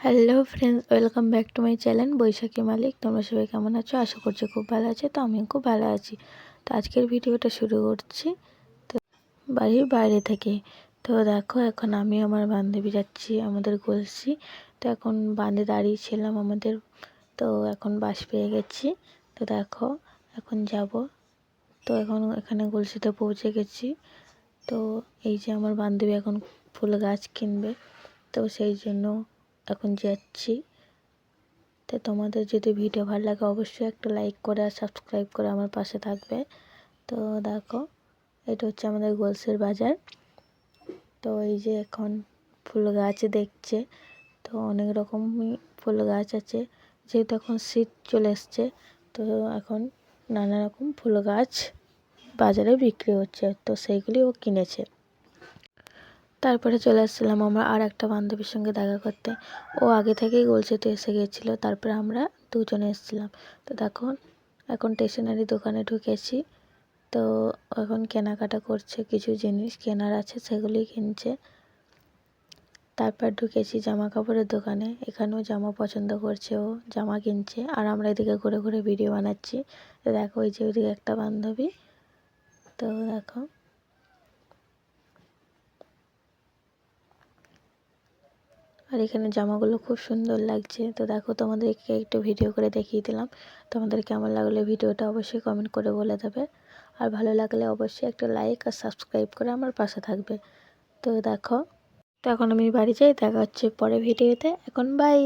Hello friends, welcome back to my channel Boishakhi Malik. তোমরা সবাই কেমন আছো? আশা করছি খুব ভালো আছে। তো আমিও খুব ভালো আছি। তো আজকের ভিডিওটা শুরু করছি তো বাড়ির বাইরে থেকে। তো দেখো, এখন আমি আমার বান্ধবী যাচ্ছি আমাদের গলসি। তো এখন বাঁধে দাঁড়িয়েছিলাম আমাদের, তো এখন বাস পেয়ে গেছি। তো দেখো এখন যাব। তো এখন এখানে গলসিতে পৌঁছে গেছি। তো এই যে আমার বান্ধবী এখন ফুল গাছ কিনবে, তো সেই জন্য এখন যাচ্ছি। তো তোমাদের যদি ভিডিও ভালো লাগে অবশ্যই একটা লাইক করে আর সাবস্ক্রাইব করে আমার পাশে থাকবে। তো দেখো, এটা হচ্ছে আমাদের গোলসের বাজার। তো এই যে এখন ফুল গাছ দেখছে, তো অনেক রকমই ফুল গাছ আছে। যেহেতু এখন শীত চলে এসছে, তো এখন নানা রকম ফুল গাছ বাজারে বিক্রি হচ্ছে, তো সেইগুলি ও কিনেছে। তারপরে চলে আসছিলাম আমরা আর একটা বান্ধবীর সঙ্গে দেখা করতে। ও আগে থেকেই গলসিতে এসে গিয়েছিলো, তারপরে আমরা দুজনে এসেছিলাম। তো দেখুন, এখন স্টেশনারি দোকানে ঢুকেছি। তো এখন কেনাকাটা করছে, কিছু জিনিস কেনার আছে সেগুলি কিনছে। তারপর ঢুকেছি জামা কাপড়ের দোকানে, এখানেও জামা পছন্দ করছে, ও জামা কিনছে আর আমরা এদিকে ঘুরে ঘুরে ভিডিও বানাচ্ছি। তো দেখো, ওই যে ওইদিকে একটা বান্ধবী। তো দেখো, আর এখানে জামাগুলো খুব সুন্দর লাগছে। তো দেখো, তোমাদেরকে একটু ভিডিও করে দেখিয়ে দিলাম। তোমাদের কেমন লাগলো ভিডিওটা অবশ্যই কমেন্ট করে বলে দেবে। আর ভালো লাগলে অবশ্যই একটা লাইক আর সাবস্ক্রাইব করে আমার পাশে থাকবে। তো দেখো, তো এখন আমি বাড়ি যাই, দেখা হচ্ছে পরে ভিডিওতে। এখন বাই।